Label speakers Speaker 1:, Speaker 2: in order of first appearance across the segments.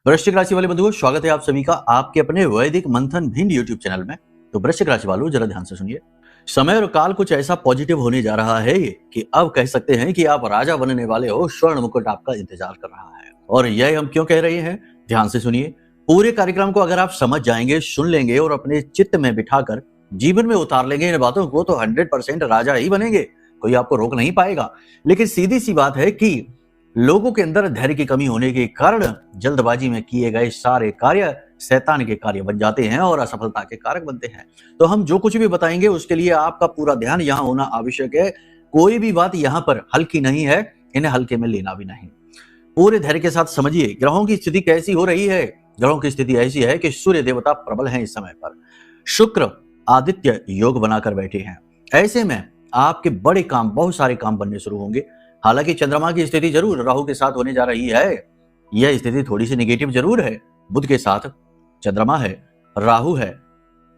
Speaker 1: वृश्चिक राशि वाले बंधुओं, स्वागत है आप सभी का आपके अपने वैदिक मंथन भिंड यूट्यूब चैनल में। तो वृश्चिक राशि वालों, जरा ध्यान से सुनिए। समय और काल कुछ ऐसा पॉजिटिव होने जा रहा है कि अब कह सकते हैं कि आप राजा बनने वाले हो। स्वर्ण मुकुट आपका इंतजार कर रहा है। और यह हम क्यों कह रहे हैं, ध्यान से सुनिए। पूरे कार्यक्रम को अगर आप समझ जाएंगे, सुन लेंगे और अपने चित्त में बिठाकर जीवन में उतार लेंगे इन बातों को, तो 100% राजा ही बनेंगे। कोई आपको रोक नहीं पाएगा। लेकिन सीधी सी बात है कि लोगों के अंदर धैर्य की कमी होने के कारण जल्दबाजी में किए गए सारे कार्य शैतान के कार्य बन जाते हैं और असफलता के कारक बनते हैं। तो हम जो कुछ भी बताएंगे उसके लिए आपका पूरा ध्यान यहाँ होना आवश्यक है। कोई भी बात यहाँ पर हल्की नहीं है, इन्हें हल्के में लेना भी नहीं। पूरे धैर्य के साथ समझिए ग्रहों की स्थिति कैसी हो रही है। ग्रहों की स्थिति ऐसी है कि सूर्य देवता प्रबल हैं इस समय पर। शुक्र आदित्य योग बनाकर बैठे हैं। ऐसे में आपके बड़े काम, बहुत सारे काम बनने शुरू होंगे। हालांकि चंद्रमा की स्थिति जरूर राहु के साथ होने जा रही है। यह स्थिति थोड़ी सी नेगेटिव जरूर है। बुध के साथ चंद्रमा है, राहु है,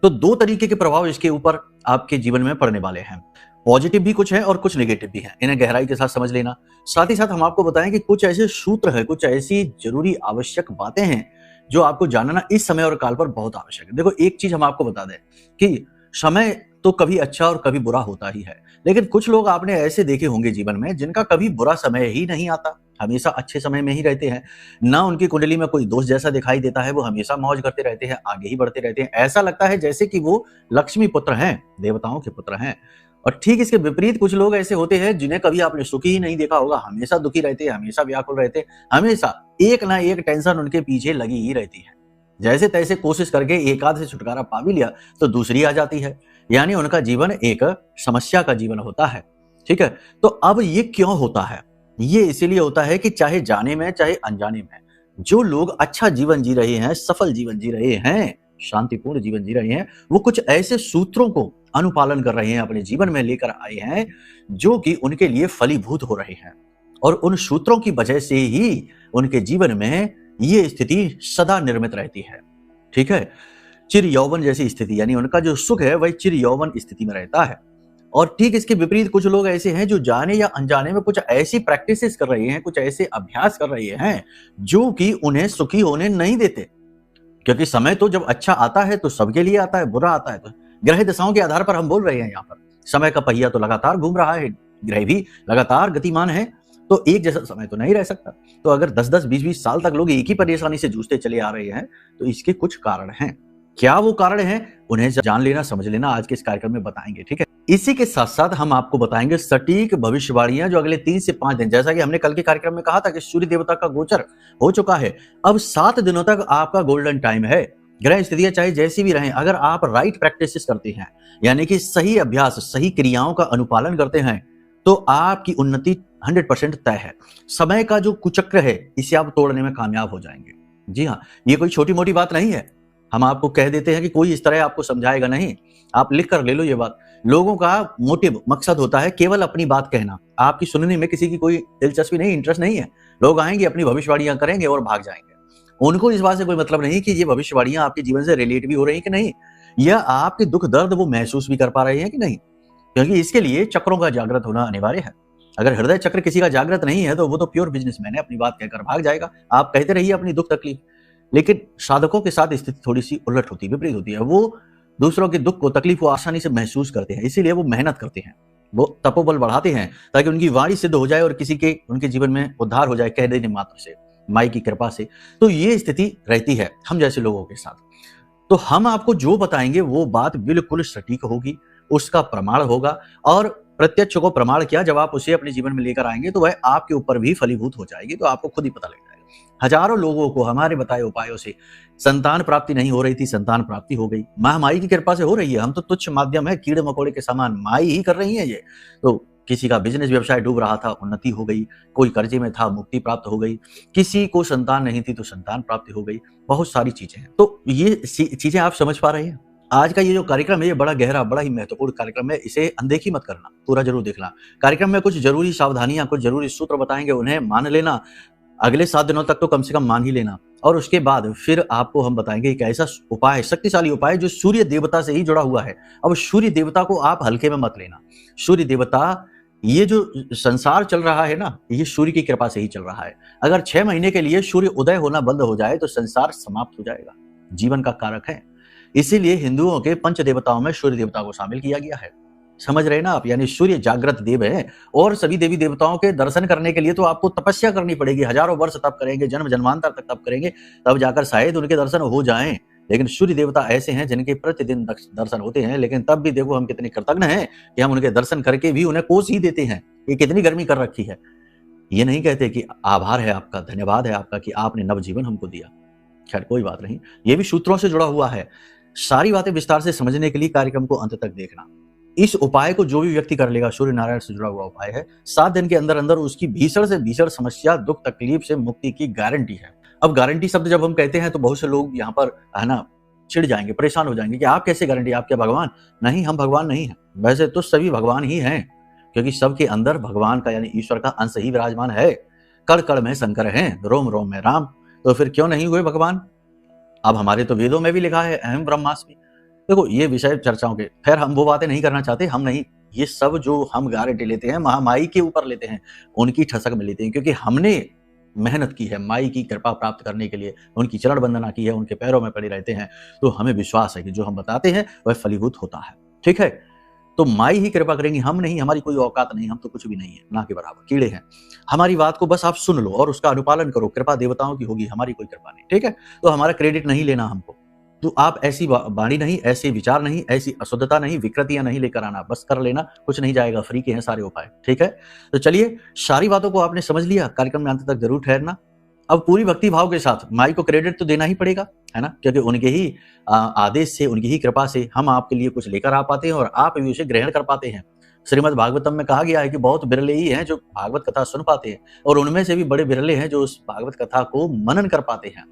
Speaker 1: तो दो तरीके के प्रभाव इसके ऊपर आपके जीवन में पड़ने वाले हैं। पॉजिटिव भी कुछ है और कुछ नेगेटिव भी है। इन्हें गहराई के साथ समझ लेना। साथ ही साथ हम आपको बताएं कि कुछ ऐसे सूत्र है, कुछ ऐसी जरूरी आवश्यक बातें हैं जो आपको जानना इस समय और काल पर बहुत आवश्यक है। देखो, एक चीज हम आपको बता दें कि समय तो कभी अच्छा और कभी बुरा होता ही है, लेकिन कुछ लोग आपने ऐसे देखे होंगे जीवन में जिनका कभी बुरा समय ही नहीं आता, हमेशा अच्छे समय में ही रहते हैं। ना उनकी कुंडली में कोई दोष जैसा दिखाई देता है, वो हमेशा मौज करते रहते हैं, आगे ही बढ़ते रहते हैं। ऐसा लगता है जैसे कि वो लक्ष्मी पुत्र हैं, देवताओं के पुत्र हैं। और ठीक इसके विपरीत कुछ लोग ऐसे होते हैं जिन्हें कभी आपने सुखी ही नहीं देखा होगा, हमेशा दुखी रहते हैं, हमेशा व्याकुल रहते हैं, हमेशा एक ना एक टेंशन उनके पीछे लगी ही रहती है। जैसे तैसे कोशिश करके एक आध से छुटकारा पा भी लिया तो दूसरी आ जाती है। यानी उनका जीवन एक समस्या का जीवन होता है। ठीक है, तो अब ये क्यों होता है? ये इसीलिए होता है कि चाहे जाने में चाहे अनजाने में जो लोग अच्छा जीवन जी रहे हैं, सफल जीवन जी रहे हैं, शांतिपूर्ण जीवन जी रहे हैं, वो कुछ ऐसे सूत्रों को अनुपालन कर रहे हैं, अपने जीवन में लेकर आए हैं जो कि उनके लिए फलीभूत हो रहे हैं। और उन सूत्रों की वजह से ही उनके जीवन में ये स्थिति सदा निर्मित रहती है। ठीक है, चिर यौवन जैसी स्थिति, यानी उनका जो सुख है वह चिर यौवन स्थिति में रहता है। और ठीक इसके विपरीत कुछ लोग ऐसे हैं जो जाने या अनजाने में कुछ ऐसी प्रैक्टिसेस कर रहे हैं, कुछ ऐसे अभ्यास कर रहे हैं जो कि उन्हें सुखी होने नहीं देते। क्योंकि समय तो जब अच्छा आता है तो सबके लिए आता है, बुरा आता है तो ग्रह दशाओं के आधार पर हम बोल रहे हैं। यहाँ पर समय का पहिया तो लगातार घूम रहा है, ग्रह भी लगातार गतिमान है, तो एक जैसा समय तो नहीं रह सकता। तो अगर 10-10, 20-20 साल तक लोग एक ही परेशानी से जूझते चले आ रहे हैं तो इसके कुछ कारण हैं। क्या वो कारण हैं, उन्हें जान लेना, समझ लेना, आज के इस कार्यक्रम में बताएंगे। ठीक है, इसी के साथ साथ हम आपको बताएंगे सटीक भविष्यवाणियां जो अगले 3 से 5 दिन, जैसा कि हमने कल के कार्यक्रम में कहा था कि सूर्य देवता का गोचर हो चुका है। अब 7 दिनों तक आपका गोल्डन टाइम है। ग्रह स्थितियां चाहे जैसी भी रहें, अगर आप राइट प्रैक्टिसेस करते हैं, यानी कि सही अभ्यास, सही क्रियाओं का अनुपालन करते हैं, तो आपकी उन्नति 100% तय है। समय का जो कुचक्र है इसे आप तोड़ने में कामयाब हो जाएंगे। जी हाँ, ये कोई छोटी मोटी बात नहीं है। हम आपको कह देते हैं कि कोई इस तरह आपको समझाएगा नहीं। आप लिख कर ले लो ये बात। लोगों का मोटिव, मकसद होता है केवल अपनी बात कहना। आपकी सुनने में किसी की कोई दिलचस्पी नहीं, इंटरेस्ट नहीं है। लोग आएंगे, अपनी भविष्यवाणियां करेंगे और भाग जाएंगे। उनको इस बात से कोई मतलब नहीं कि ये भविष्यवाणियां आपके जीवन से रिलेट भी हो रही है कि नहीं, या आपके दुख दर्द वो महसूस भी कर पा रहे हैं कि नहीं। क्योंकि इसके लिए चक्रों का जागृत होना अनिवार्य है। अगर हृदय चक्र किसी का जागृत नहीं है तो वो तो प्योर बिजनेसमैन है, अपनी बात कहकर भाग जाएगा। आप कहते रहिए अपनी दुख तकलीफ। लेकिन साधकों के साथ स्थिति थोड़ी सी उलट होती है, विपरीत होती है। वो दूसरों के दुख को, तकलीफ को आसानी से महसूस करते हैं, इसीलिए वो मेहनत करते हैं, वो तपोबल बढ़ाते हैं ताकि उनकी वाणी सिद्ध हो जाए और किसी के उनके जीवन में उद्धार हो जाए, कह देने मात्र से, माई की कृपा से। तो ये स्थिति रहती है हम जैसे लोगों के साथ। तो हम आपको जो बताएंगे वो बात बिल्कुल सटीक होगी, उसका प्रमाण होगा। और प्रत्यक्ष को प्रमाण किया, जब आप उसे अपने जीवन में लेकर आएंगे तो वह आपके ऊपर भी फलीभूत हो जाएगी। तो आपको खुद ही पता लग जाएगा। हजारों लोगों को हमारे बताए उपायों से संतान प्राप्ति नहीं हो रही थी, संतान प्राप्ति हो गई। माई की कृपा से हो रही है। हम तो तुच्छ माध्यम है, कीड़े मकोड़े के समान, माई ही कर रही है ये। तो किसी का बिजनेस व्यवसाय डूब रहा था, उन्नति हो गई। कोई कर्जे में था, मुक्ति प्राप्त हो गई। किसी को संतान नहीं थी तो संतान प्राप्ति हो गई। बहुत सारी चीजें हैं। तो ये चीजें आप समझ पा रहे हैं। आज का ये जो कार्यक्रम है ये बड़ा गहरा, बड़ा ही महत्वपूर्ण कार्यक्रम है। इसे अनदेखी मत करना, पूरा जरूर देखना। कार्यक्रम में कुछ जरूरी सावधानियां, कुछ जरूरी सूत्र बताएंगे, उन्हें मान लेना। अगले 7 दिनों तक तो कम से कम मान ही लेना। और उसके बाद फिर आपको हम बताएंगे एक ऐसा उपाय, शक्तिशाली उपाय जो सूर्य देवता से ही जुड़ा हुआ है। अब सूर्य देवता को आप हल्के में मत लेना। सूर्य देवता ये जो संसार चल रहा है ना, ये सूर्य की कृपा से ही चल रहा है। अगर 6 महीने के लिए सूर्य उदय होना बंद हो जाए तो संसार समाप्त हो जाएगा। जीवन का कारक है। इसीलिए हिंदुओं के पंच देवताओं में सूर्य देवता को शामिल किया गया है। समझ रहे ना आप? यानी सूर्य जागृत देव है और सभी देवी देवताओं के दर्शन करने के लिए तो आपको तपस्या करनी पड़ेगी। हजारों वर्ष तप करेंगे, जन्म जन्मांतर तक तप करेंगे, तब जाकर शायद उनके दर्शन हो जाएं। लेकिन सूर्य देवता ऐसे हैं जिनके प्रतिदिन दर्शन होते हैं, लेकिन तब भी देखो हम कितने कृतज्ञ हैं कि हम उनके दर्शन करके भी उन्हें कोस ही देते हैं। ये कितनी गर्मी कर रखी है। ये नहीं कहते कि आभार है आपका, धन्यवाद है आपका कि आपने नवजीवन हमको दिया। खैर कोई बात नहीं, ये भी सूत्रों से जुड़ा हुआ है। सारी बातें विस्तार से समझने के लिए कार्यक्रम को अंत तक देखना। इस उपाय को जो भी व्यक्ति कर लेगा, सूर्य नारायण से जुड़ा हुआ उपाय है, 7 दिन के अंदर अंदर उसकी भीषण से भीषण समस्या, दुख तकलीफ से मुक्ति की गारंटी है। अब गारंटी शब्द जब हम कहते हैं तो बहुत से लोग यहाँ पर है ना चिढ़ जाएंगे, परेशान हो जाएंगे कि आप कैसे गारंटी, आप क्या भगवान? नहीं, हम भगवान नहीं हैं। वैसे तो सभी भगवान ही हैं, क्योंकि सबके अंदर भगवान का यानी ईश्वर का अंश ही विराजमान है। कण कण में शंकर हैं, रोम रोम में राम। तो फिर क्यों नहीं हुए भगवान? अब हमारे तो वेदों में भी लिखा है अहम ब्रह्मास्मि। देखो ये विषय चर्चाओं के, खैर हम वो बातें नहीं करना चाहते। हम नहीं, ये सब जो हम गारंटी लेते हैं महामाई के ऊपर लेते हैं, उनकी ठसक में लेते हैं, क्योंकि हमने मेहनत की है माई की कृपा प्राप्त करने के लिए, उनकी चरण वंदना की है, उनके पैरों में पड़े रहते हैं। तो हमें विश्वास है कि जो हम बताते हैं वह फलीभूत होता है। ठीक है, तो माई ही कृपा करेंगी, हम नहीं। हमारी कोई औकात नहीं, हम तो कुछ भी नहीं है, ना के बराबर कीड़े हैं। हमारी बात को बस आप सुन लो और उसका अनुपालन करो। कृपा देवताओं की होगी, हमारी कोई कृपा नहीं। ठीक है, तो हमारा क्रेडिट नहीं लेना हमको। तो आप ऐसी वाणी नहीं, ऐसे विचार नहीं, ऐसी अशुद्धता नहीं, विकृतियां नहीं लेकर आना। बस कर लेना, कुछ नहीं जाएगा, फ्री के हैं सारे उपाय। ठीक है, तो चलिए सारी बातों को आपने समझ लिया। कार्यक्रम में अंत तक जरूर ठहरना। अब पूरी भक्ति भाव के साथ माई को क्रेडिट तो देना ही पड़ेगा, है ना, क्योंकि उनके ही आदेश से, उनकी ही कृपा से हम आपके लिए कुछ लेकर आ पाते हैं और आप भी उसे ग्रहण कर पाते हैं। श्रीमद् भागवतम में कहा गया है कि बहुत बिरले ही हैं जो भागवत कथा सुन पाते हैं, और उनमें से भी बड़े बिरले हैं जो उस भागवत कथा को मनन कर पाते हैं,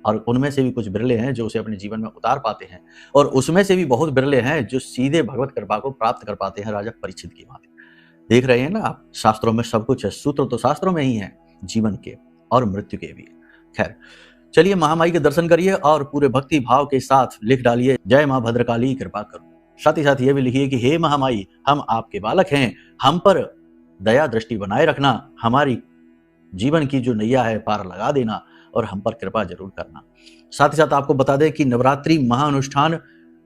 Speaker 1: और उनमें से भी कुछ बिरले हैं जो उसे अपने जीवन में उतार पाते हैं, और उसमें से भी बहुत बिरले हैं जो सीधे भगवत कृपा को प्राप्त कर पाते हैं। राजा परीक्षित की बात देख रहे हैं ना आप, शास्त्रों में सब कुछ है, सूत्र तो शास्त्रों में ही है, जीवन के और मृत्यु के भी। खैर चलिए महामाई के दर्शन करिए और पूरे भक्ति भाव के साथ लिख डालिए जय मां भद्रकाली कृपा करो। साथ ही साथ ये भी लिखिए कि हे महामाई, हम आपके बालक हैं, हम पर दया दृष्टि बनाए रखना, हमारी जीवन की जो नैया है पार लगा देना और हम पर कृपा जरूर करना। साथ ही साथ आपको बता दें कि नवरात्रि महाअनुष्ठान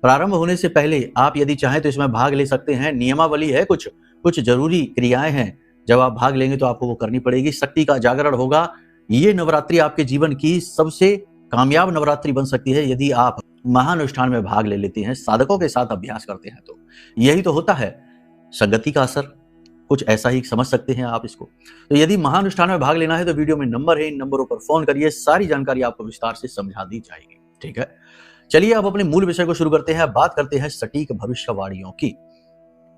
Speaker 1: प्रारंभ होने से पहले आप यदि चाहें तो इसमें भाग ले सकते हैं। नियमावली है, कुछ जरूरी क्रियाएं हैं, जब आप भाग लेंगे तो आपको वो करनी पड़ेगी। शक्ति का जागरण होगा। ये नवरात्रि आपके जीवन की सबसे कामयाब नवरात्रि बन सकती है यदि आप महाअनुष्ठान में भाग ले लेते हैं, साधकों के साथ अभ्यास करते हैं। तो यही तो होता है संगति का असर, कुछ ऐसा ही समझ सकते हैं आप इसको। तो यदि महाअनुष्ठान में भाग लेना है तो वीडियो में नंबर है, इन नंबरों पर फोन करिए, सारी जानकारी आपको विस्तार से समझा दी जाएगी। ठीक है, चलिए अब अपने मूल विषय को शुरू करते हैं। बात करते हैं सटीक भविष्यवाणियों की।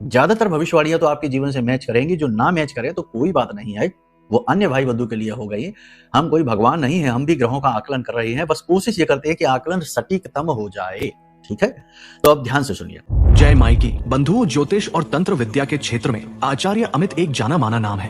Speaker 1: ज्यादातर भविष्यवाणियां तो आपके जीवन से मैच करेंगी, जो ना मैच करें तो कोई बात नहीं है, वो अन्य भाई बंधु के लिए हो गई। हम कोई भगवान नहीं है, हम भी ग्रहों का आकलन कर रहे हैं, बस कोशिश ये करते हैं कि आकलन सटीकतम हो जाए। ठीक है, तो अब ध्यान से सुनिए।
Speaker 2: जय माई की। बंधुओं, ज्योतिष और तंत्र विद्या के क्षेत्र में आचार्य अमित एक जाना माना नाम है।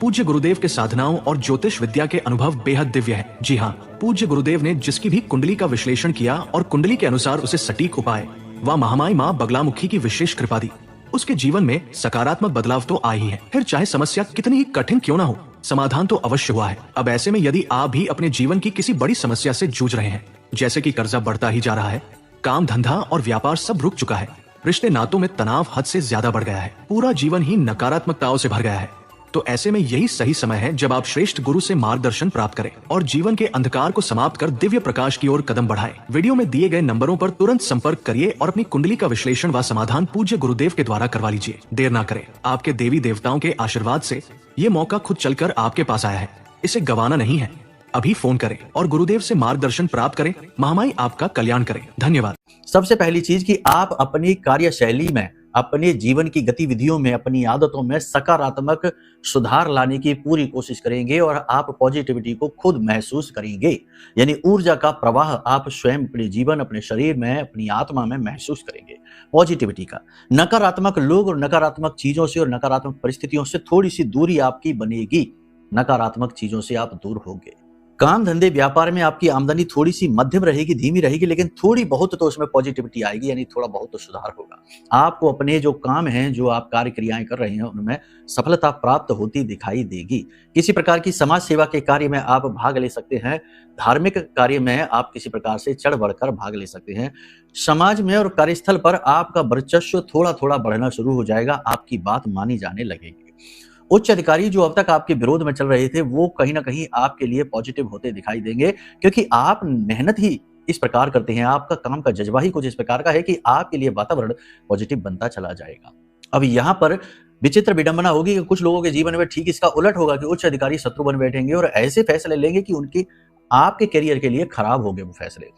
Speaker 2: पूज्य गुरुदेव के साधनाओं और ज्योतिष विद्या के अनुभव बेहद दिव्य है। जी हाँ, पूज्य गुरुदेव ने जिसकी भी कुंडली का विश्लेषण किया और कुंडली के अनुसार उसे सटीक उपाय व महामाई माँ बगलामुखी की विशेष कृपा दी, उसके जीवन में सकारात्मक बदलाव तो आए ही है। फिर चाहे समस्या कितनी ही कठिन क्यों ना हो, समाधान तो अवश्य हुआ है। अब ऐसे में यदि आप भी अपने जीवन की किसी बड़ी समस्या से जूझ रहे हैं, जैसे कि कर्जा बढ़ता ही जा रहा है, काम धंधा और व्यापार सब रुक चुका है, रिश्ते नातों में तनाव हद से ज्यादा बढ़ गया है, पूरा जीवन ही नकारात्मकताओं से भर गया है, तो ऐसे में यही सही समय है जब आप श्रेष्ठ गुरु से मार्गदर्शन प्राप्त करें और जीवन के अंधकार को समाप्त कर दिव्य प्रकाश की ओर कदम बढ़ाएं। वीडियो में दिए गए नंबरों पर तुरंत संपर्क करिए और अपनी कुंडली का विश्लेषण व समाधान पूज्य गुरुदेव के द्वारा करवा लीजिए। देर ना करें, आपके देवी देवताओं के आशीर्वाद से ये मौका खुद चलकर आपके पास आया है, इसे गंवाना नहीं है। अभी फोन करें और गुरुदेव से मार्गदर्शन प्राप्त करें। महामाई आपका कल्याण करें। धन्यवाद।
Speaker 1: सबसे पहली चीज कि आप अपनी कार्यशैली में, अपने जीवन की गतिविधियों में, अपनी आदतों में सकारात्मक सुधार लाने की पूरी कोशिश करेंगे और आप पॉजिटिविटी को खुद महसूस करेंगे। यानी ऊर्जा का प्रवाह आप स्वयं अपने जीवन, अपने शरीर में, अपनी आत्मा में महसूस करेंगे, पॉजिटिविटी का। नकारात्मक लोग और नकारात्मक चीजों से और नकारात्मक परिस्थितियों से थोड़ी सी दूरी आपकी बनेगी। नकारात्मक चीजों से आप दूर होंगे। काम धंधे व्यापार में आपकी आमदनी थोड़ी सी मध्यम रहेगी, धीमी रहेगी, लेकिन थोड़ी बहुत तो उसमें पॉजिटिविटी आएगी, यानी थोड़ा बहुत तो सुधार होगा। आपको अपने जो काम हैं, जो आप कार्य क्रियाएं कर रहे हैं, उनमें सफलता प्राप्त होती दिखाई देगी। किसी प्रकार की समाज सेवा के कार्य में आप भाग ले सकते हैं। धार्मिक कार्य में आप किसी प्रकार से चढ़ बढ़कर भाग ले सकते हैं। समाज में और कार्यस्थल पर आपका वर्चस्व थोड़ा थोड़ा बढ़ना शुरू हो जाएगा, आपकी बात मानी जाने लगेगी। उच्च अधिकारी जो अब तक आपके विरोध में चल रहे थे, वो कहीं ना कहीं आपके लिए पॉजिटिव होते दिखाई देंगे, क्योंकि आप मेहनत ही इस प्रकार करते हैं, आपका काम का जज्बा ही कुछ इस प्रकार का है कि आपके लिए वातावरण पॉजिटिव बनता चला जाएगा। अब यहाँ पर विचित्र विडंबना होगी कि कुछ लोगों के जीवन में ठीक इसका उलट होगा कि उच्च अधिकारी शत्रु बन बैठेंगे और ऐसे फैसले लेंगे कि उनकी आपके करियर के लिए खराब होंगे वो फैसले।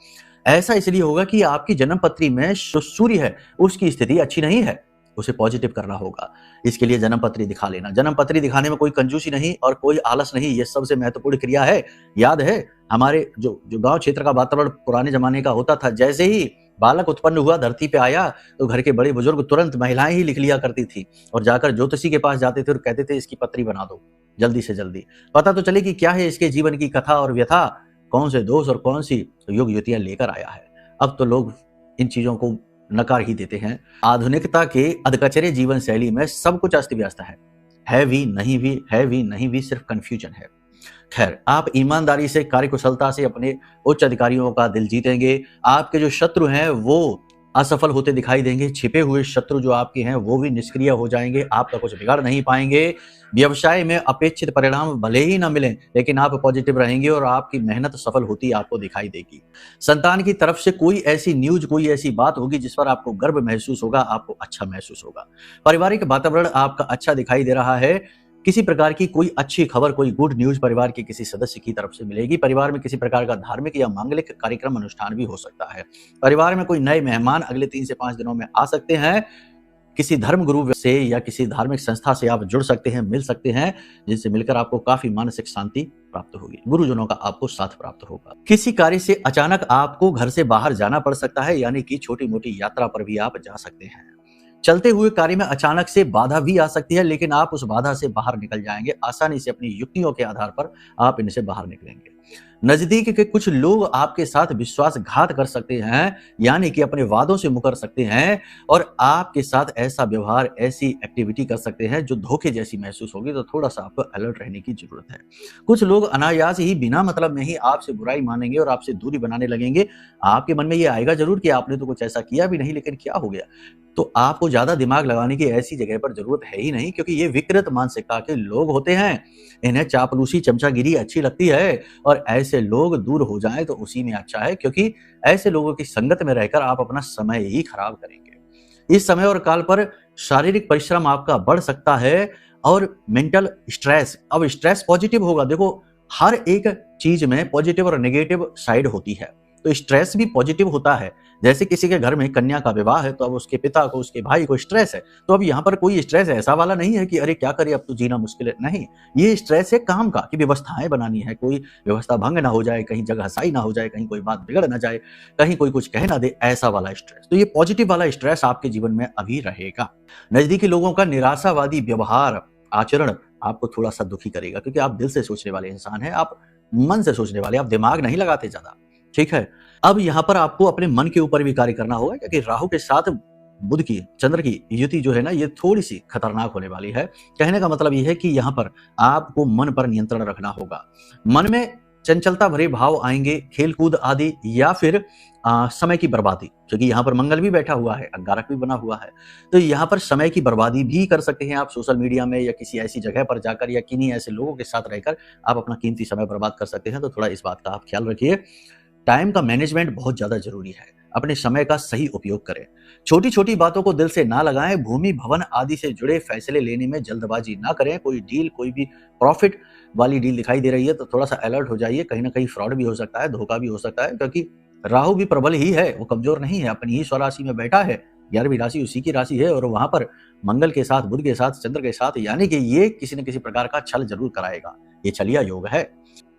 Speaker 1: ऐसा इसलिए होगा कि आपकी जन्म पत्री में सूर्य है, उसकी स्थिति अच्छी नहीं है, उसे पॉजिटिव करना होगा। इसके लिए जन्म पत्री दिखा लेना। जन्म पत्री दिखाने में कोई कंजूसी नहीं और कोई आलस नहीं, ये सबसे महत्वपूर्ण क्रिया है। याद है हमारे जो गांव क्षेत्र का वातावरण पुराने जमाने का होता था, जैसे ही बालक उत्पन्न हुआ, धरती पे आया, तो घर के बड़े बुजुर्ग तुरंत महिलाएं ही लिख लिया करती थी और जाकर ज्योतिषी के पास जाते थे और कहते थे इसकी पत्री बना दो जल्दी से जल्दी, पता तो चले कि क्या है इसके जीवन की कथा और व्यथा, कौन से दोष और कौन सी युग युतियां लेकर आया है। अब तो लोग इन चीजों को नकार ही देते हैं। आधुनिकता के अधकचरे जीवन शैली में सब कुछ अस्त व्यस्त है भी नहीं भी, है भी नहीं भी, सिर्फ कंफ्यूजन है। खैर, आप ईमानदारी से, कार्यकुशलता से अपने उच्च अधिकारियों का दिल जीतेंगे। आपके जो शत्रु हैं वो असफल होते दिखाई देंगे। छिपे हुए शत्रु जो आपके हैं वो भी निष्क्रिय हो जाएंगे, आपका कुछ बिगाड़ नहीं पाएंगे। व्यवसाय में अपेक्षित परिणाम भले ही ना मिलें, लेकिन आप पॉजिटिव रहेंगे और आपकी मेहनत सफल होती आपको दिखाई देगी। संतान की तरफ से कोई ऐसी न्यूज, कोई ऐसी बात होगी जिस पर आपको गर्व महसूस होगा, आपको अच्छा महसूस होगा। पारिवारिक वातावरण आपका अच्छा दिखाई दे रहा है। किसी प्रकार की कोई अच्छी खबर, कोई गुड न्यूज परिवार के किसी सदस्य की तरफ से मिलेगी। परिवार में किसी प्रकार का धार्मिक या मांगलिक कार्यक्रम अनुष्ठान भी हो सकता है। परिवार में कोई नए मेहमान अगले 3 से 5 दिनों में आ सकते हैं। किसी धर्म गुरु से या किसी धार्मिक संस्था से आप जुड़ सकते हैं, मिल सकते हैं, जिनसे मिलकर आपको काफी मानसिक शांति प्राप्त होगी। गुरुजनों का आपको साथ प्राप्त होगा। किसी कार्य से अचानक आपको घर से बाहर जाना पड़ सकता है, यानी कि छोटी मोटी यात्रा पर भी आप जा सकते हैं। चलते हुए कार्य में अचानक से बाधा भी आ सकती है, लेकिन आप उस बाधा से बाहर निकल जाएंगे। आसानी से अपनी युक्तियों के आधार पर आप इनसे बाहर निकलेंगे। नजदीक के कुछ लोग आपके साथ विश्वासघात कर सकते हैं, यानी कि अपने वादों से मुकर सकते हैं और आपके साथ ऐसा व्यवहार, ऐसी एक्टिविटी कर सकते हैं जो धोखे जैसी महसूस होगी। तो थोड़ा सा आपको अलर्ट रहने की जरूरत है। कुछ लोग अनायास ही, बिना मतलब में ही आपसे बुराई मानेंगे और आपसे दूरी बनाने लगेंगे। आपके मन में ये आएगा जरूर कि आपने तो कुछ ऐसा किया भी नहीं, लेकिन क्या हो गया। तो आपको ज्यादा दिमाग लगाने की ऐसी जगह पर जरूरत है ही नहीं, क्योंकि ये विकृत मानसिकता के लोग होते हैं। इन्हें चापलूसी, चमचागिरी अच्छी लगती है और ऐसे लोग दूर हो जाएं तो उसी में अच्छा है, क्योंकि ऐसे लोगों की संगत में रहकर आप अपना समय ही खराब करेंगे। इस समय और काल पर शारीरिक परिश्रम आपका बढ़ सकता है और मेंटल स्ट्रेस, अब स्ट्रेस पॉजिटिव होगा। देखो, हर एक चीज में पॉजिटिव और नेगेटिव साइड होती है, तो स्ट्रेस भी पॉजिटिव होता है। जैसे किसी के घर में कन्या का विवाह है, तो अब उसके पिता को, उसके भाई को स्ट्रेस है। तो अब यहाँ पर कोई स्ट्रेस ऐसा वाला नहीं है कि अरे क्या करे, अब तो जीना मुश्किल है। नहीं, ये स्ट्रेस है काम का, कि व्यवस्थाएं बनानी है, कोई व्यवस्था भंग ना हो जाए, कहीं जगह सही ना हो जाए, कहीं कोई बात बिगड़ ना जाए, कहीं कोई कुछ कह ना दे, ऐसा वाला स्ट्रेस। तो ये पॉजिटिव वाला स्ट्रेस आपके जीवन में अभी रहेगा। नजदीकी लोगों का निराशावादी व्यवहार, आचरण आपको थोड़ा सा दुखी करेगा, क्योंकि आप दिल से सोचने वाले इंसान हैं, आप मन से सोचने वाले, आप दिमाग नहीं लगाते ज्यादा। ठीक है, अब यहाँ पर आपको अपने मन के ऊपर भी कार्य करना होगा, क्योंकि राहु के साथ बुध की, चंद्र की युति जो है ना, ये थोड़ी सी खतरनाक होने वाली है। कहने का मतलब ये है कि यहाँ पर आपको मन पर नियंत्रण रखना होगा। मन में चंचलता भरे भाव आएंगे, खेलकूद आदि, या फिर समय की बर्बादी, क्योंकि यहाँ पर मंगल भी बैठा हुआ है, अंगारक भी बना हुआ है। तो यहाँ पर समय की बर्बादी भी कर सकते हैं आप सोशल मीडिया में, या किसी ऐसी जगह पर जाकर, या किन्हीं ऐसे लोगों के साथ रहकर आप अपना कीमती समय बर्बाद कर सकते हैं। तो थोड़ा इस बात का आप ख्याल रखिए। टाइम का मैनेजमेंट बहुत ज्यादा जरूरी है। अपने समय का सही उपयोग करें। छोटी छोटी बातों को दिल से ना लगाएं। भूमि भवन आदि से जुड़े फैसले लेने में जल्दबाजी ना करें। कोई डील, कोई भी प्रॉफिट वाली डील दिखाई दे रही है तो थोड़ा सा अलर्ट हो जाइए। कहीं ना कहीं फ्रॉड भी हो सकता है, धोखा भी हो सकता है, क्योंकि राहु भी प्रबल ही है, वो कमजोर नहीं है, अपनी ही स्वराशि में बैठा है। 11वीं राशि उसी की राशि है और वहां पर मंगल के साथ, बुध के साथ, चंद्र के साथ, यानी कि ये किसी न किसी प्रकार का छल जरूर कराएगा। ये छलिया योग है।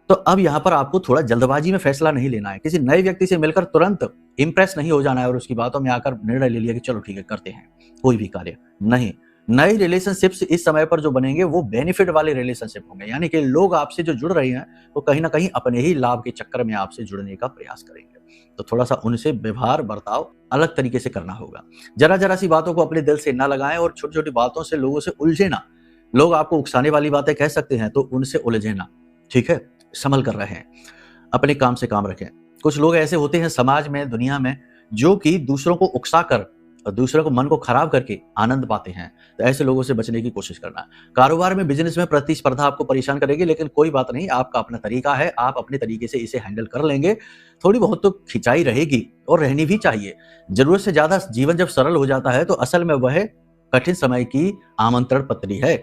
Speaker 1: तो अब यहाँ पर आपको थोड़ा जल्दबाजी में फैसला नहीं लेना है। किसी नए व्यक्ति से मिलकर तुरंत इंप्रेस नहीं हो जाना है और उसकी बातों में आकर निर्णय ले लिया कि चलो ठीक है करते हैं कोई भी कार्य। नहीं, नए रिलेशनशिप्स इस समय पर जो बनेंगे वो बेनिफिट वाले रिलेशनशिप होंगे, यानी कि लोग आपसे जो जुड़ रहे हैं वो कहीं ना कहीं अपने ही लाभ के चक्कर में आपसे जुड़ने का प्रयास करेंगे। तो थोड़ा सा उनसे व्यवहार बर्ताव अलग तरीके से करना होगा। जरा जरा सी बातों को अपने दिल से ना लगाएं और छोटी छोटी बातों से लोगों से उलझे ना। लोग आपको उकसाने वाली बातें कह सकते हैं तो उनसे उलझे ना, ठीक है। संभल कर रहें, अपने काम से काम रखें। कुछ लोग ऐसे होते हैं समाज में, दुनिया में, जो कि दूसरों को उकसा कर और दूसरों को मन को खराब करके आनंद पाते हैं। तो ऐसे लोगों से बचने की कोशिश करना। कारोबार में, बिजनेस में प्रतिस्पर्धा आपको परेशान करेगी, लेकिन कोई बात नहीं, आपका अपना तरीका है, आप अपने तरीके से इसे हैंडल कर लेंगे। थोड़ी बहुत तो खिंचाई रहेगी और रहनी भी चाहिए। जरूरत से ज्यादा जीवन जब सरल हो जाता है तो असल में वह कठिन समय की आमंत्रण पत्री है।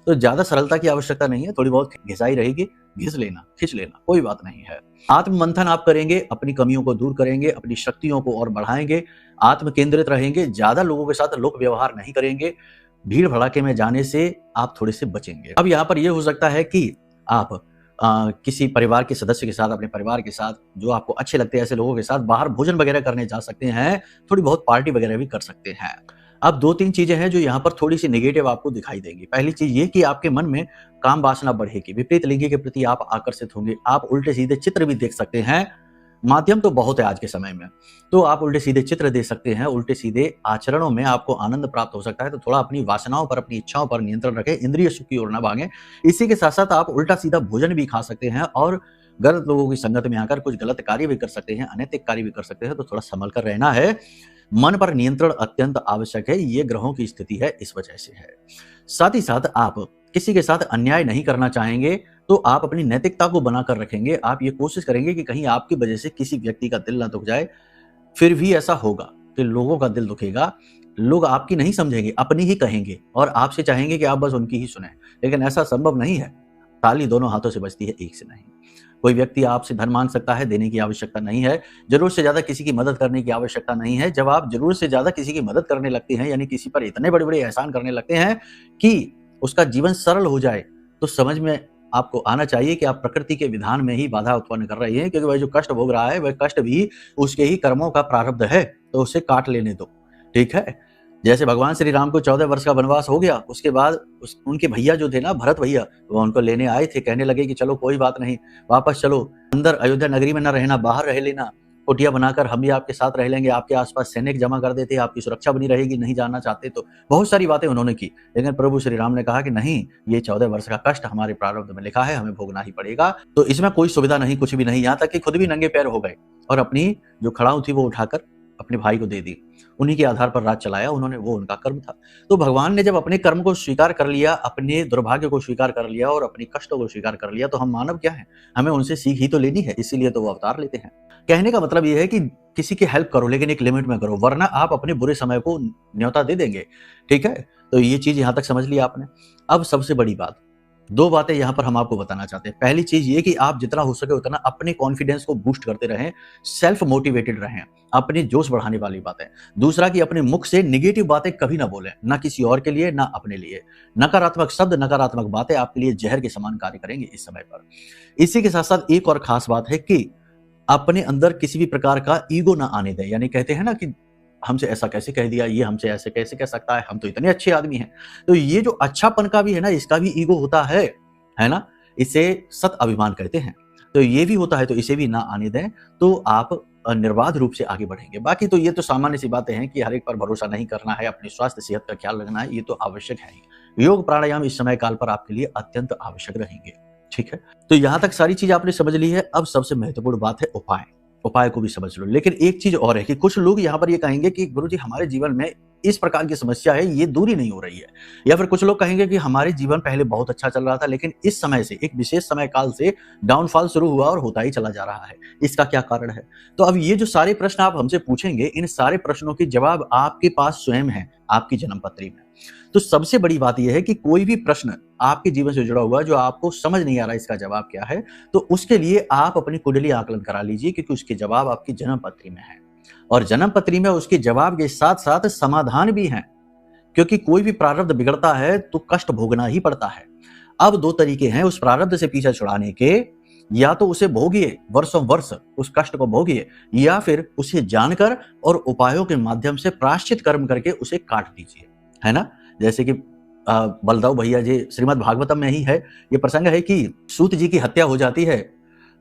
Speaker 1: तो ज्यादा सरलता की आवश्यकता नहीं है, थोड़ी बहुत घिसाई रहेगी, घिस लेना, खिंच लेना, कोई बात नहीं है। आत्म मंथन आप करेंगे, अपनी कमियों को दूर करेंगे, अपनी शक्तियों को और बढ़ाएंगे, आत्म केंद्रित रहेंगे, ज्यादा लोगों के साथ लोक व्यवहार नहीं करेंगे, भीड़ भड़ाके में जाने से आप थोड़े से बचेंगे। अब यहाँ पर यह हो सकता है कि आप किसी परिवार के सदस्य के साथ, अपने परिवार के साथ, जो आपको अच्छे लगते हैं ऐसे लोगों के साथ बाहर भोजन वगैरह करने जा सकते हैं, थोड़ी बहुत पार्टी वगैरह भी कर सकते हैं। अब 2-3 चीजें हैं जो यहाँ पर थोड़ी सी नेगेटिव आपको दिखाई देंगी। पहली चीज ये कि आपके मन में काम वासना बढ़ेगी, विपरीत लिंगी के प्रति आप आकर्षित होंगे, आप उल्टे सीधे चित्र भी देख सकते हैं। माध्यम तो बहुत है आज के समय में, तो आप उल्टे सीधे चित्र दे सकते हैं, उल्टे सीधे आचरणों में आपको आनंद प्राप्त हो सकता है। तो थोड़ा अपनी वासनाओं पर, अपनी इच्छाओं पर नियंत्रण रखें, इंद्रिय सुख की ओर न भागें। इसी के साथ साथ आप उल्टा सीधा भोजन भी खा सकते हैं और गलत लोगों की संगत में आकर कुछ गलत कार्य भी कर सकते हैं, अनैतिक कार्य भी कर सकते हैं। तो थोड़ा संभल कर रहना है। मन पर नियंत्रण अत्यंत आवश्यक है, ये ग्रहों की स्थिति है, इस वजह से है। साथ ही साथ आप किसी के साथ अन्याय नहीं करना चाहेंगे, तो आप अपनी नैतिकता को बनाकर रखेंगे। आप ये कोशिश करेंगे कि कहीं आपकी वजह से किसी व्यक्ति का दिल ना दुख जाए। फिर भी ऐसा होगा कि लोगों का दिल दुखेगा, लोग आपकी नहीं समझेंगे, अपनी ही कहेंगे और आपसे चाहेंगे कि आप बस उनकी ही सुने, लेकिन ऐसा संभव नहीं है। ताली दोनों हाथों से बजती है, एक से नहीं। कोई व्यक्ति आपसे धन मांग सकता है, देने की आवश्यकता नहीं है। जरूरत से ज्यादा किसी की मदद करने की आवश्यकता नहीं है। जब आप जरूरत से ज्यादा किसी की मदद करने लगते हैं, यानी किसी पर इतने बड़े बड़े एहसान करने लगते हैं कि उसका जीवन सरल हो जाए, तो समझ में आपको आना चाहिए कि आप प्रकृति के विधान में ही बाधा उत्पन्न कर रहे हैं, क्योंकि वह जो कष्ट भोग रहा है वह कष्ट भी उसके ही कर्मों का प्रारब्ध है, तो उसे काट लेने दो, ठीक है। जैसे भगवान श्री राम को 14 वर्ष का वनवास हो गया, उसके बाद उनके भैया जो थे ना, भरत भैया, वो उनको लेने आए थे, कहने लगे कि चलो कोई बात नहीं, वापस चलो, अंदर अयोध्या नगरी में न रहना, बाहर रह लेना, कुटिया बनाकर हम भी आपके साथ रह लेंगे, आपके आसपास सैनिक जमा कर देते, आपकी सुरक्षा बनी रहेगी, नहीं जाना चाहते तो। बहुत सारी बातें उन्होंने की, लेकिन प्रभु श्री राम ने कहा कि नहीं, ये 14 वर्ष का कष्ट हमारे प्रारब्ध में लिखा है, हमें भोगना ही पड़ेगा। तो इसमें कोई सुविधा नहीं, कुछ भी नहीं, यहाँ तक कि खुद भी नंगे पैर हो गए और अपनी जो खड़ाऊ थी वो उठाकर अपने भाई को दे दी। उन्हीं के आधार पर राज चलाया उन्होंने, वो उनका कर्म था। तो भगवान ने जब अपने कर्म को स्वीकार कर लिया, अपने दुर्भाग्य को स्वीकार कर लिया और अपने कष्टों को स्वीकार कर लिया, तो हम मानव क्या है, हमें उनसे सीख ही तो लेनी है, इसीलिए तो वो अवतार लेते हैं। कहने का मतलब ये है कि किसी की हेल्प करो, लेकिन एक लिमिट में करो, वरना आप अपने बुरे समय को न्योता दे देंगे, ठीक है। तो ये चीज यहां तक समझ लिया आपने। अब सबसे बड़ी बात, 2 बातें यहां पर हम आपको बताना चाहते हैं। पहली चीज ये कि आप जितना हो सके उतना अपने कॉन्फिडेंस को बूस्ट करते रहें, सेल्फ मोटिवेटेड रहें, अपनी जोश बढ़ाने वाली बातें। दूसरा कि अपने मुख से नेगेटिव बातें कभी ना बोलें, ना किसी और के लिए, ना अपने लिए। नकारात्मक शब्द, नकारात्मक बातें आपके लिए जहर के समान कार्य करेंगे इस समय पर। इसी के साथ साथ एक और खास बात है कि अपने अंदर किसी भी प्रकार का ईगो ना आने दें। यानी कहते हैं ना कि हमसे ऐसा कैसे कह दिया, ये हमसे ऐसे कैसे कह सकता है, हम तो इतने अच्छे आदमी हैं। तो ये जो अच्छापन का भी है ना, इसका भी ईगो होता है ना, इसे सत अभिमान कहते हैं। तो ये भी होता है, तो इसे भी ना आने दें, तो आप निर्बाध रूप से आगे बढ़ेंगे। बाकी तो ये तो सामान्य सी बातें हैं कि हर एक पर भरोसा नहीं करना है, अपनी स्वास्थ्य सेहत का ख्याल रखना है, ये तो आवश्यक है ही। योग प्राणायाम इस समय काल पर आपके लिए अत्यंत आवश्यक रहेंगे, ठीक है। तो यहां तक सारी चीज आपने समझ ली है। अब सबसे महत्वपूर्ण बात है उपाय। उपाय को भी समझ लो। लेकिन एक चीज और है कि कुछ लोग यहाँ पर ये कहेंगे कि गुरुजी हमारे जीवन में इस प्रकार की समस्या है, ये दूर ही नहीं हो रही है। या फिर कुछ लोग कहेंगे कि हमारे जीवन पहले बहुत अच्छा चल रहा था, लेकिन इस समय से, एक विशेष समय काल से डाउनफॉल शुरू हुआ और होता ही चला जा रहा है, इसका क्या कारण है। तो अब ये जो सारे प्रश्न आप हमसे पूछेंगे, इन सारे प्रश्नों के जवाब आपके पास स्वयं है, आपकी जन्मपत्री में। तो सबसे बड़ी बात यह है कि कोई भी प्रश्न आपके जीवन से जुड़ा हुआ जो आपको समझ नहीं आ रहा इसका जवाब क्या है, तो उसके लिए आप अपनी कुंडली आकलन करा लीजिए, क्योंकि उसके जवाब आपकी जन्मपत्री में है। और जन्मपत्री में उसके जवाब के साथ साथ समाधान भी हैं, क्योंकि कोई भी प्रारब्ध बिगड़ता है तो कष्ट भोगना ही पड़ता है। अब 2 तरीके हैं उस प्रारब्ध से पीछा छुड़ाने के, या तो उसे भोगिए, वर्षों वर्ष उस कष्ट को भोगिए, या फिर उसे जानकर और उपायों के माध्यम से प्रायश्चित कर्म करके उसे काट दीजिए, है ना। जैसे कि बलदाऊ भैया जी, श्रीमद् भागवतम में ही है ये प्रसंग है कि सूत जी की हत्या हो जाती है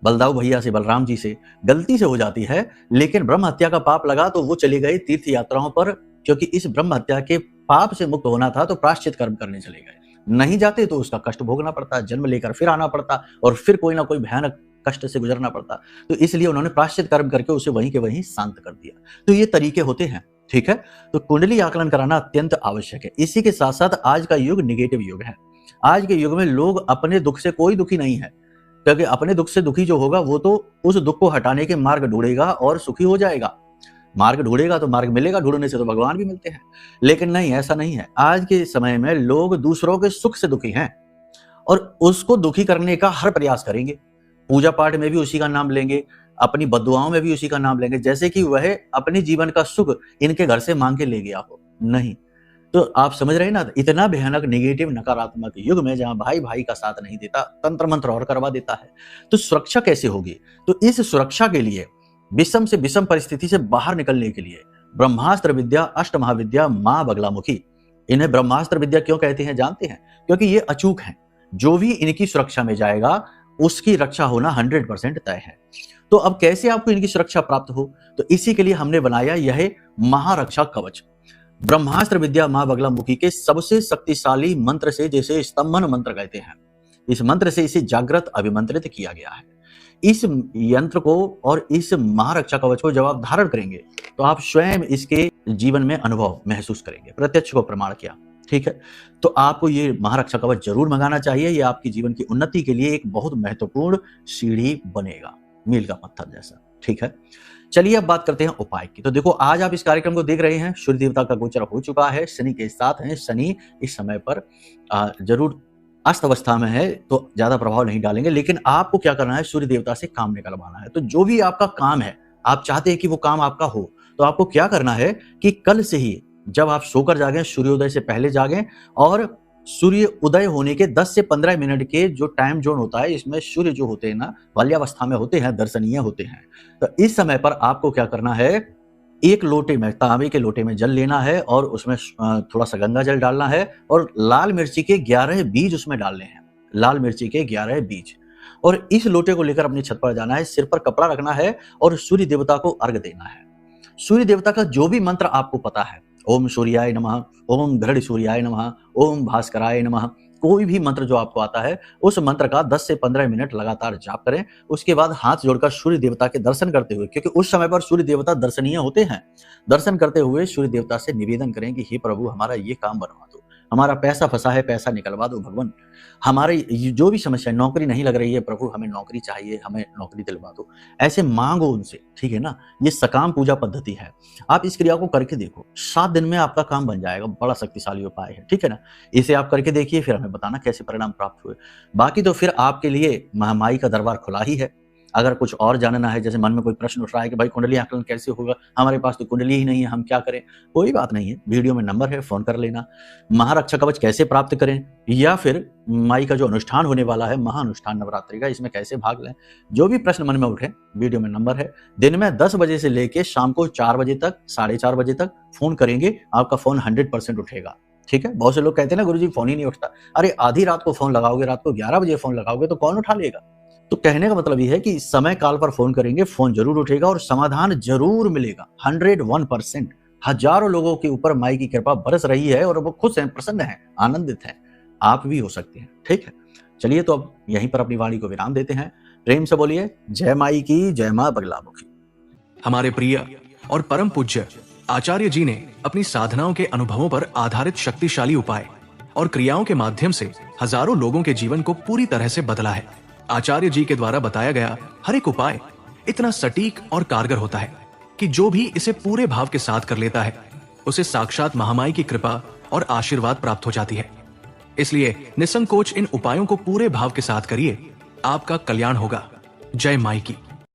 Speaker 1: बलदाऊ भैया से, बलराम जी से गलती से हो जाती है, लेकिन ब्रह्म हत्या का पाप लगा तो वो चले गए तीर्थ यात्राओं पर, क्योंकि इस ब्रह्म हत्या के पाप से मुक्त होना था तो प्रायश्चित कर्म करने चले गए। नहीं जाते तो उसका कष्ट भोगना पड़ता, जन्म लेकर फिर आना पड़ता और फिर कोई ना कोई भयानक कष्ट से गुजरना पड़ता। तो इसलिए उन्होंने प्रायश्चित कर्म करके उसे वहीं के वहीं शांत कर दिया। तो ये तरीके होते हैं, ठीक है। तो कुंडली आकलन कराना अत्यंत आवश्यक है। इसी के साथ साथ आज का युग निगेटिव युग है। आज के युग में लोग अपने दुख से कोई दुखी नहीं है, क्योंकि अपने दुख से दुखी जो होगा वो तो उस दुख को हटाने के मार्ग ढूंढेगा और सुखी हो जाएगा। मार्ग ढूंढेगा तो मार्ग मिलेगा, ढूंढने से तो भगवान भी मिलते हैं। लेकिन नहीं, ऐसा नहीं है। आज के समय में लोग दूसरों के सुख से दुखी हैं और उसको दुखी करने का हर प्रयास करेंगे। पूजा पाठ में भी उसी का नाम लेंगे, अपनी बद्दुआओं में भी उसी का नाम लेंगे, जैसे कि वह अपने जीवन का सुख इनके घर से मांग के ले गया हो। नहीं, तो आप समझ रहे हैं ना, इतना भयानक नेगेटिव नकारात्मक युग में जहां भाई भाई का साथ नहीं देता, तंत्र मंत्र और करवा देता है, तो सुरक्षा कैसे होगी? तो इस सुरक्षा के लिए, विषम से विषम परिस्थिति से बाहर निकलने के लिए ब्रह्मास्त्र विद्या, अष्ट महाविद्या, मां बगलामुखी, इन्हें ब्रह्मास्त्र विद्या क्यों कहते हैं जानते हैं? क्योंकि ये अचूक हैं। जो भी इनकी सुरक्षा में जाएगा उसकी रक्षा होना 100% तय है। तो अब कैसे आपको इनकी सुरक्षा प्राप्त हो? तो इसी के लिए हमने बनाया यह महारक्षा कवच। ब्रह्मास्त्र विद्या मां बगलामुखी के सबसे शक्तिशाली मंत्र से, जैसे स्तंभन मंत्र कहते हैं, इस मंत्र से इसे जागृत अभिमंत्रित किया गया है। इस यंत्र को और इस महारक्षा कवच को जब आप धारण करेंगे तो आप स्वयं इसके जीवन में अनुभव महसूस करेंगे। प्रत्यक्ष को प्रमाण किया, ठीक है। तो आपको ये महारक्षा कवच जरूर मंगाना चाहिए। ये आपकी जीवन की उन्नति के लिए एक बहुत महत्वपूर्ण सीढ़ी बनेगा, मील का पत्थर जैसा, ठीक है। चलिए अब बात करते हैं उपाय की। तो देखो, आज आप इस कार्यक्रम को देख रहे हैं, सूर्य देवता का गोचर हो चुका है, शनि के साथ हैं। शनि इस समय पर जरूर अस्त अवस्था में है तो ज्यादा प्रभाव नहीं डालेंगे, लेकिन आपको क्या करना है, सूर्य देवता से काम निकलवाना है। तो जो भी आपका काम है, आप चाहते हैं कि वो काम आपका हो, तो आपको क्या करना है कि कल से ही जब आप सोकर जागें, सूर्योदय से पहले जागें, और सूर्य उदय होने के 10 से 15 मिनट के जो टाइम जोन होता है, इसमें सूर्य जो होते हैं ना, बाल्यावस्था में होते हैं, दर्शनीय होते हैं। तो इस समय पर आपको क्या करना है, एक लोटे में, तांबे के लोटे में जल लेना है और उसमें थोड़ा सा गंगा जल डालना है और लाल मिर्ची के 11 बीज उसमें डालने हैं, लाल मिर्ची के 11 बीज। और इस लोटे को लेकर अपनी छत पर जाना है, सिर पर कपड़ा रखना है और सूर्य देवता को अर्घ देना है। सूर्य देवता का जो भी मंत्र आपको पता है, ओम सूर्याय नमः, ओम घृण सूर्याय नमः, ओम भास्कराय नमः, कोई भी मंत्र जो आपको आता है, उस मंत्र का 10 से 15 मिनट लगातार जाप करें। उसके बाद हाथ जोड़कर सूर्य देवता के दर्शन करते हुए, क्योंकि उस समय पर सूर्य देवता दर्शनीय होते हैं, दर्शन करते हुए सूर्य देवता से निवेदन करें कि हे प्रभु, हमारा ये काम बनवा दो, हमारा पैसा फंसा है, पैसा निकलवा दो भगवान, हमारे जो भी समस्या, नौकरी नहीं लग रही है प्रभु, हमें नौकरी चाहिए, हमें नौकरी दिलवा दो, ऐसे मांगो उनसे, ठीक है ना। ये सकाम पूजा पद्धति है, आप इस क्रिया को करके देखो, 7 दिन में आपका काम बन जाएगा। बड़ा शक्तिशाली उपाय है, ठीक है ना। इसे आप करके देखिए, फिर हमें बताना कैसे परिणाम प्राप्त हुए। बाकी तो फिर आपके लिए महामाई का दरबार खुला ही है। अगर कुछ और जानना है, जैसे मन में कोई प्रश्न उठ रहा है कि भाई कुंडली आकलन कैसे होगा, हमारे पास तो कुंडली ही नहीं है, हम क्या करें, कोई बात नहीं है, वीडियो में नंबर है, फोन कर लेना। महारक्षा कवच कैसे प्राप्त करें, या फिर माई का जो अनुष्ठान होने वाला है, महाअनुष्ठान नवरात्रि का, इसमें कैसे भाग लें, जो भी प्रश्न मन में उठे, वीडियो में नंबर है। दिन में 10 बजे से लेके शाम को 4 बजे तक, 4:30 बजे तक फोन करेंगे, आपका फोन 100% उठेगा, ठीक है। बहुत से लोग कहते हैं ना गुरुजी फोन ही नहीं उठता। अरे आधी रात को फोन लगाओगे, रात को 11 बजे फोन लगाओगे तो कौन उठा लेगा? तो कहने का मतलब ये है कि समय काल पर फोन करेंगे, फोन जरूर उठेगा और समाधान जरूर मिलेगा। 101%। हजारों लोगों के ऊपर माई की कृपा बरस रही है और वो खुश हैं, प्रसन्न हैं, आनंदित हैं। आप भी हो सकते हैं, ठीक है। चलिए तो अब यहीं पर अपनी वाणी को विराम देते हैं। प्रेम से बोलिए जय माई की, जय मां बगलामुखी।
Speaker 2: हमारे प्रिय और परम पूज्य आचार्य जी ने अपनी साधनाओं के अनुभवों पर आधारित शक्तिशाली उपाय और क्रियाओं के माध्यम से हजारों लोगों के जीवन को पूरी तरह से बदला है। आचार्य जी के द्वारा बताया गया हर एक उपाय इतना सटीक और कारगर होता है कि जो भी इसे पूरे भाव के साथ कर लेता है, उसे साक्षात महामाई की कृपा और आशीर्वाद प्राप्त हो जाती है। इसलिए निसंकोच इन उपायों को पूरे भाव के साथ करिए, आपका कल्याण होगा। जय माई की।